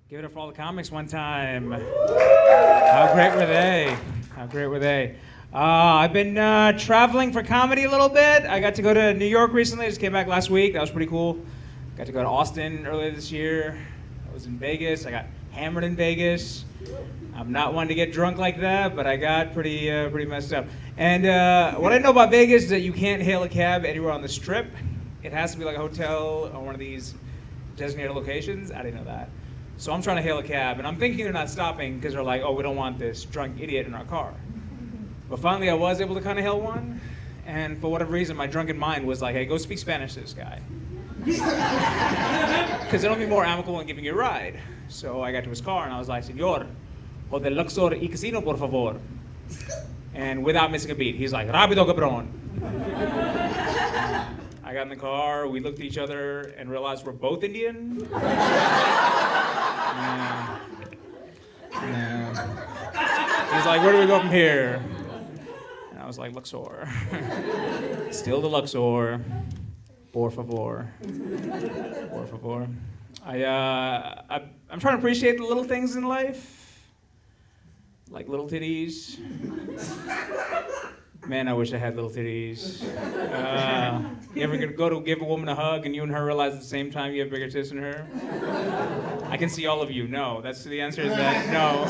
Give it up for all the comics one time. How great were they? How great were they? I've been traveling for comedy a little bit. I got to go to New York recently. I just came back last week. That was pretty cool. Got to go to Austin earlier this year. I was in Vegas. I got hammered in Vegas. I'm not one to get drunk like that, but I got pretty messed up. And what I know about Vegas is that you can't hail a cab anywhere on the Strip. It has to be like a hotel or one of these designated locations. I didn't know that. So I'm trying to hail a cab, and I'm thinking they're not stopping because they're like, oh, we don't want this drunk idiot in our car. But finally, I was able to kind of hail one, and for whatever reason, my drunken mind was like, hey, go speak Spanish to this guy. Because it'll be more amicable in giving you a ride. So I got to his car, and I was like, Señor, Hotel Luxor y Casino, por favor. And without missing a beat, he's like, Rápido, cabrón. I got in the car, we looked at each other, and realized we're both Indian. He's like, where do we go from here? And I was like, Luxor. Still the Luxor. Por favor. Por favor. I'm trying to appreciate the little things in life. Like little titties. Man, I wish I had little titties. You ever go to give a woman a hug and you and her realize at the same time you have bigger tits than her? I can see all of you. No, that's the answer is that no.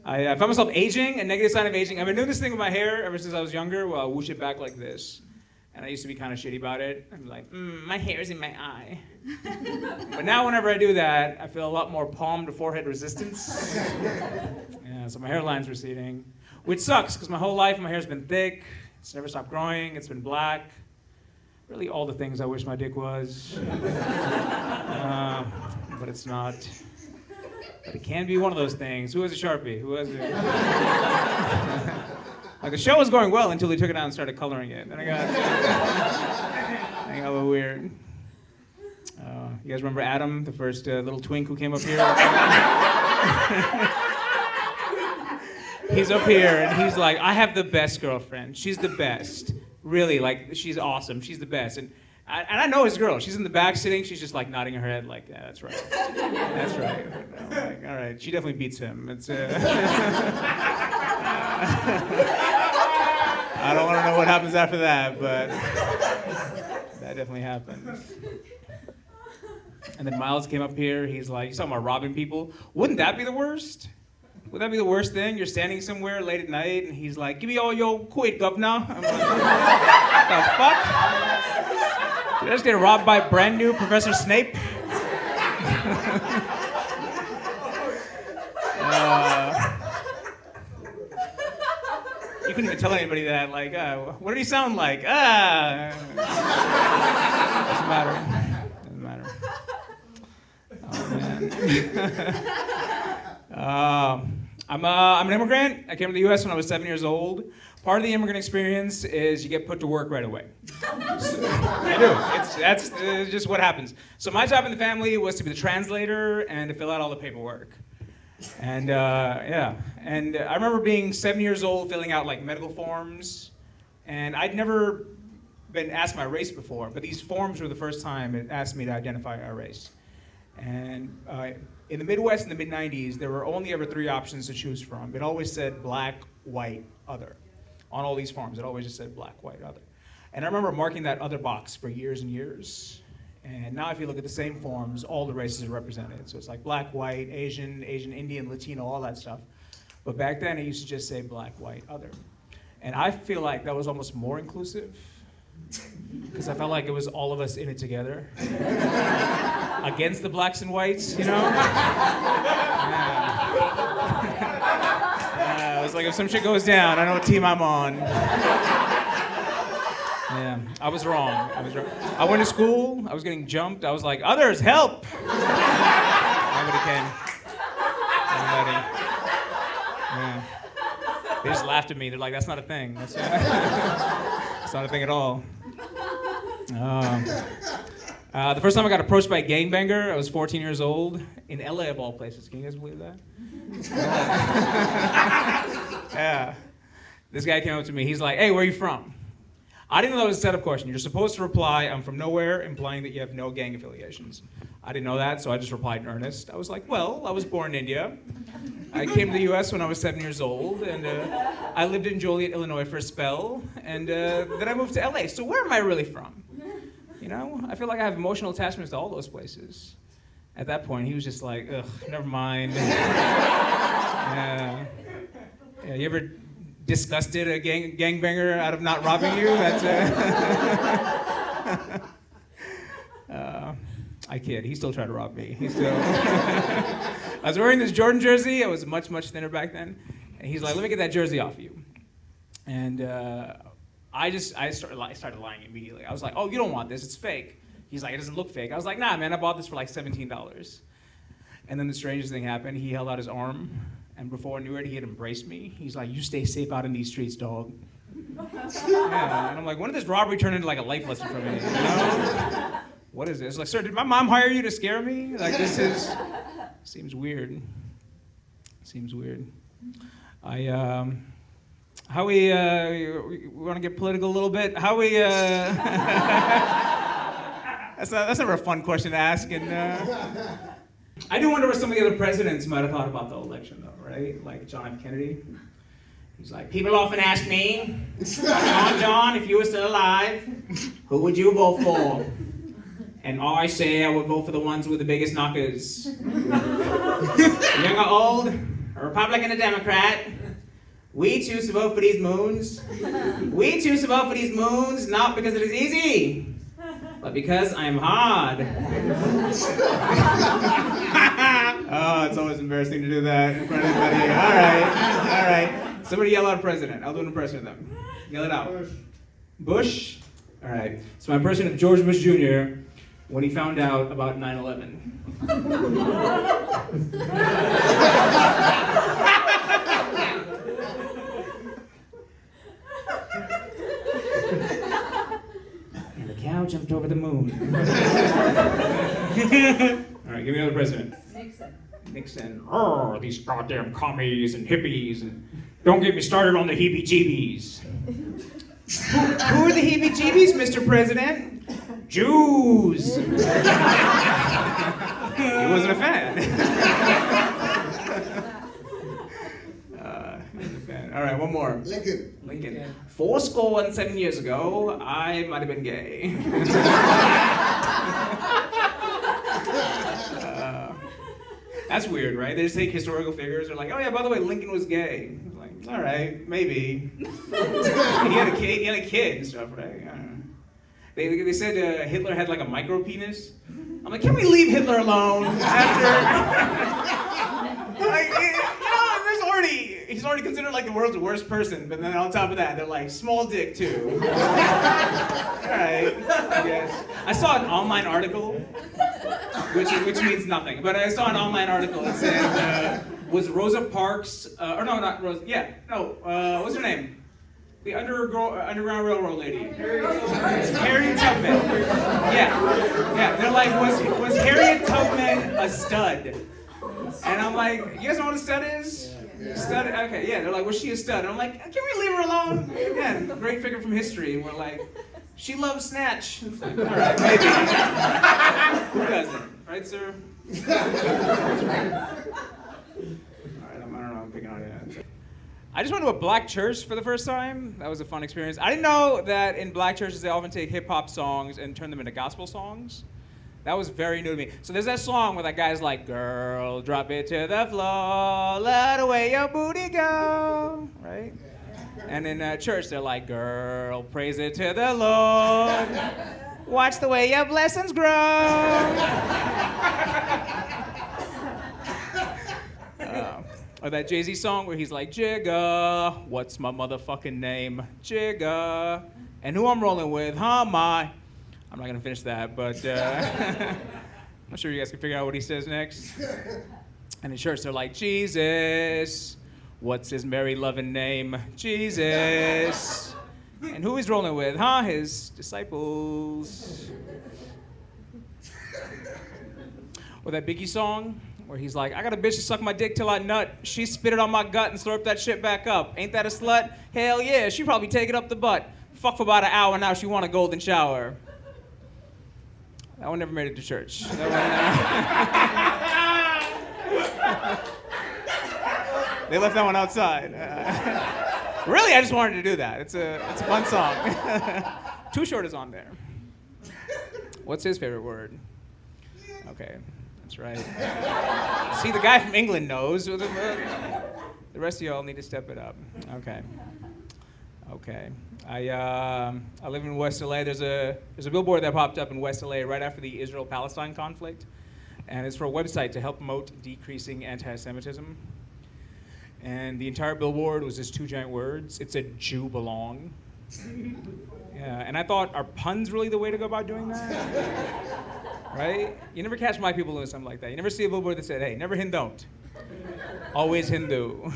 I found myself aging, a negative sign of aging. I've been doing this thing with my hair ever since I was younger, where I'll whoosh it back like this. And I used to be kind of shitty about it. I'm like, my hair's in my eye. But now whenever I do that, I feel a lot more palm to forehead resistance. Yeah, so my hairline's receding, which sucks, because my whole life my hair's been thick. It's never stopped growing. It's been black. Really all the things I wish my dick was. But it's not. But it can be one of those things. Who has a Sharpie? Who has it? Like the show was going well until he took it out and started coloring it. Then I got a little weird. You guys remember Adam, the first little twink who came up here? He's up here and he's like, I have the best girlfriend. She's the best. Really, like, she's awesome. She's the best. And I know his girl. She's in the back sitting. She's just like nodding her head like, yeah, that's right. That's right. I'm like, all right. She definitely beats him. It's, I don't want to know what happens after that, but that definitely happened. And then Miles came up here. He's like, he's talking about robbing people. Wouldn't that be the worst? Would that be the worst thing? You're standing somewhere late at night, and he's like, give me all your quid, governor. I'm like, what the fuck? Did I just get robbed by brand new Professor Snape? You couldn't even tell anybody that, like, what did he sound like? Doesn't matter. Doesn't matter. Oh, man. I'm an immigrant. I came to the U.S. when I was 7 years old. Part of the immigrant experience is you get put to work right away. I do. That's just what happens. So my job in the family was to be the translator and to fill out all the paperwork. And yeah, and I remember being 7 years old, filling out like medical forms, and I'd never been asked my race before, but these forms were the first time it asked me to identify our race. And in the Midwest in the mid-90s, there were only ever 3 options to choose from. It always said black, white, other. On all these forms, it always just said black, white, other. And I remember marking that other box for years and years. And now if you look at the same forms, all the races are represented. So it's like black, white, Asian, Indian, Latino, all that stuff. But back then, it used to just say black, white, other. And I feel like that was almost more inclusive, because I felt like it was all of us in it together. Against the blacks and whites, you know? Yeah. It was like, if some shit goes down, I know what team I'm on. Yeah, I was wrong. I went to school, I was getting jumped, I was like, others, help! Nobody came. Nobody. Yeah. They just laughed at me. They're like, that's not a thing. That's not a thing at all. The first time I got approached by a gangbanger, I was 14 years old, in LA of all places. Can you guys believe that? Yeah. This guy came up to me, he's like, hey, where are you from? I didn't know that was a setup question. You're supposed to reply, I'm from nowhere, implying that you have no gang affiliations. I didn't know that, so I just replied in earnest. I was like, well, I was born in India. I came to the US when I was 7 years old, and I lived in Joliet, Illinois for a spell, and then I moved to LA. So where am I really from? You know, I feel like I have emotional attachments to all those places. At that point, he was just like, ugh, never mind. Yeah, you ever disgusted a gangbanger out of not robbing you? That's I kid. He still tried to rob me. He still. I was wearing this Jordan jersey. I was much, much thinner back then. And he's like, "Let me get that jersey off you." And I started lying immediately. I was like, "Oh, you don't want this. It's fake." He's like, "It doesn't look fake." I was like, "Nah, man. I bought this for like $17." And then the strangest thing happened. He held out his arm, and before I knew it, he had embraced me. He's like, "You stay safe out in these streets, dog." Yeah. And I'm like, when did this robbery turn into like a life lesson for me? You know? What is this? Like, sir, did my mom hire you to scare me? Like, seems weird. Seems weird. We want to get political a little bit? That's never a fun question to ask. And I do wonder what some of the other presidents might have thought about the election, though, right? Like John F. Kennedy. He's like, people often ask me, John, if you were still alive, who would you vote for? And I say I would vote for the ones with the biggest knockers. Young or old, a Republican, a Democrat, we choose to vote for these moons. We choose to vote for these moons not because it is easy, but because I am hard. Oh, it's always embarrassing to do that in front of everybody. All right. Somebody yell out president. I'll do an impression of them. Yell it out. Bush? All right. So my impression of George Bush Jr. when he found out about 9/11. And the cow jumped over the moon. All right, give me another president. Nixon. Oh, these goddamn commies and hippies, and don't get me started on the heebie-jeebies. Who are the heebie-jeebies, Mr. President? Jews. He wasn't a fan. He wasn't a fan. All right, one more. Lincoln. 7 years ago, I might have been gay. That's weird, right? They just take historical figures. They're like, oh yeah, by the way, Lincoln was gay. I'm like, all right, maybe. He had a kid and stuff, right? I don't know. They said Hitler had like a micro penis. I'm like, can we leave Hitler alone after? Like, he's already considered like the world's worst person, but then on top of that, they're like, small dick too. All right, I guess. I saw an online article, which means nothing, but I saw an online article that said, was Rosa Parks, what's her name? The Underground Railroad lady. Harriet Tubman. Yeah. They're like, was Harriet Tubman a stud? And I'm like, you guys know what a stud is? Yeah. Stud? Okay, yeah. They're like, was she a stud? And I'm like, can we leave her alone? Yeah, great figure from history. And we're like, she loves Snatch. Like, all right, maybe. Who doesn't? Right, sir? All right, I don't know. I'm picking on you. I just went to a black church for the first time. That was a fun experience. I didn't know that in black churches they often take hip-hop songs and turn them into gospel songs. That was very new to me. So there's that song where that guy's like, girl, drop it to the floor, let away your booty go, right? And in church they're like, girl, praise it to the Lord, watch the way your blessings grow. Or that Jay-Z song where he's like, Jigga, what's my motherfucking name? Jigga. And who I'm rolling with, huh, my? I'm not gonna finish that, but I'm sure you guys can figure out what he says next. And in church, they're like, Jesus, what's his merry loving name? Jesus. And who he's rolling with, huh? His disciples. Or that Biggie song, where he's like, I got a bitch to suck my dick till I nut. She spit it on my gut and slurp that shit back up. Ain't that a slut? Hell yeah, she probably take it up the butt. Fuck for about an hour now, she want a golden shower. That one never made it to church. They left that one outside. Really, I just wanted to do that. It's a fun song. Too Short is on there. What's his favorite word? Okay, that's right. See, the guy from England knows. The rest of y'all need to step it up. Okay. I live in West LA. There's a billboard that popped up in West LA right after the Israel-Palestine conflict, and it's for a website to help promote decreasing anti-Semitism. And the entire billboard was just two giant words. It said, "Jew belong." Yeah, and I thought, are puns really the way to go about doing that? Right? You never catch my people doing something like that. You never see a billboard that said, "Hey, never Hindon't. Always Hindu."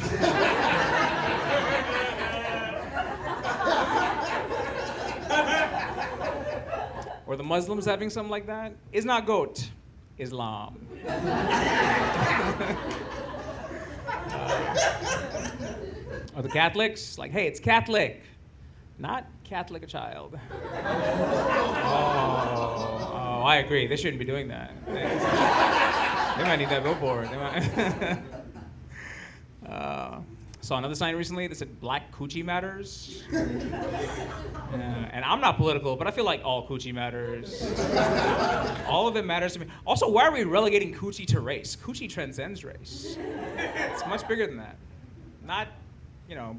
Or the Muslims having something like that. Is not goat, Islam. Or the Catholics, like, hey, it's Catholic, not Catholic a child. Oh, I agree. They shouldn't be doing that. They might need that billboard. Saw another sign recently that said "Black Coochie Matters." And I'm not political, but I feel like all coochie matters. All of it matters to me. Also, why are we relegating coochie to race? Coochie transcends race. It's much bigger than that. Not,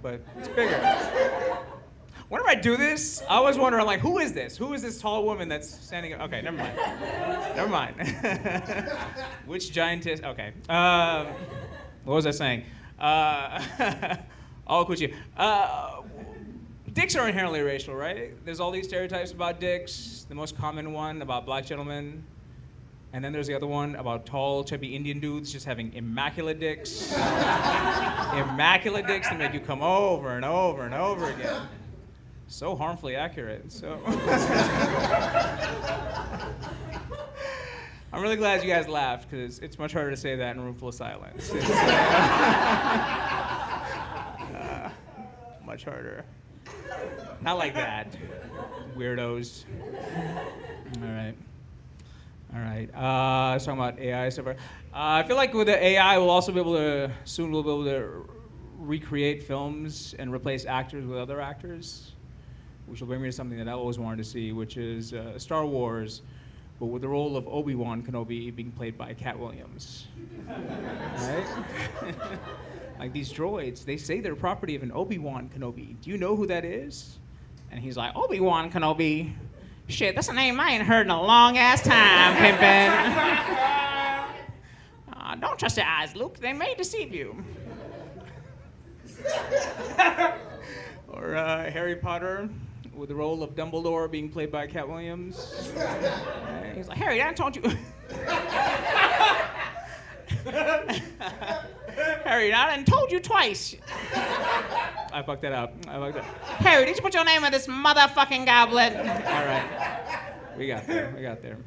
but it's bigger. Whenever I do this, I always wonder, like, who is this? Who is this tall woman that's standing up? Okay, never mind. Which giantess? Okay. What was I saying? All coochie. Dicks are inherently racial, right? There's all these stereotypes about dicks. The most common one about black gentlemen. And then there's the other one about tall, chubby Indian dudes just having immaculate dicks. Immaculate dicks that make you come over and over and over again. So harmfully accurate. So. I'm really glad you guys laughed, because it's much harder to say that in a room full of silence. It's, much harder. Not like that, weirdos. All right. I was talking about AI so far. I feel like with the AI, soon we'll be able to recreate films and replace actors with other actors, which will bring me to something that I always wanted to see, which is Star Wars, but with the role of Obi-Wan Kenobi being played by Cat Williams. Right? Like, these droids, they say they're property of an Obi-Wan Kenobi. Do you know who that is? And he's like, Obi-Wan Kenobi? Shit, that's a name I ain't heard in a long-ass time, pimpin'. Don't trust your eyes, Luke. They may deceive you. Or Harry Potter, with the role of Dumbledore being played by Cat Williams. He's like, Harry, I told you. Harry, I done told you twice. I fucked that up. Harry, did you put your name in this motherfucking goblet? All right. We got there.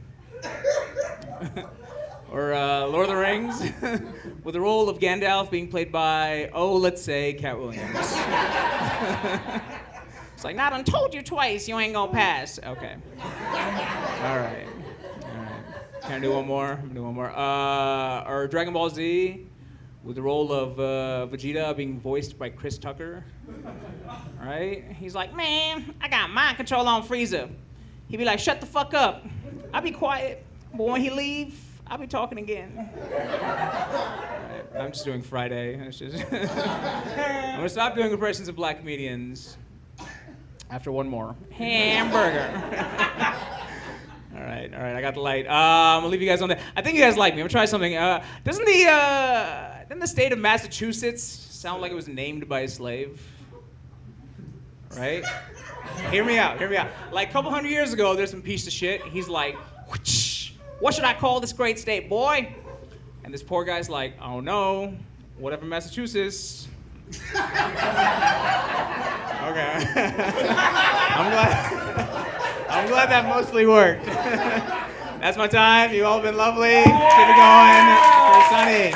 Or Lord of the Rings, with the role of Gandalf being played by, let's say, Cat Williams. It's like, I done told you twice, you ain't gonna pass. Okay. All right. Can I do one more? I'm gonna do one more. Or Dragon Ball Z, with the role of Vegeta being voiced by Chris Tucker. All right? He's like, man, I got mind control on Frieza. He'd be like, shut the fuck up. I'll be quiet, but when he leave, I'll be talking again. Right, I'm just doing Friday. I'm gonna stop doing impressions of black comedians after one more. Hamburger. All right, I got the light. I'm gonna leave you guys on that. I think you guys like me. I'm gonna try something. Doesn't the state of Massachusetts sound like it was named by a slave? Right? Hear me out. Like a couple hundred years ago, there's some piece of shit. He's like, what should I call this great state, boy? And this poor guy's like, oh no, whatever Massachusetts. Okay. I'm glad that mostly worked. That's my time. You all have been lovely. Keep it going. Very sunny.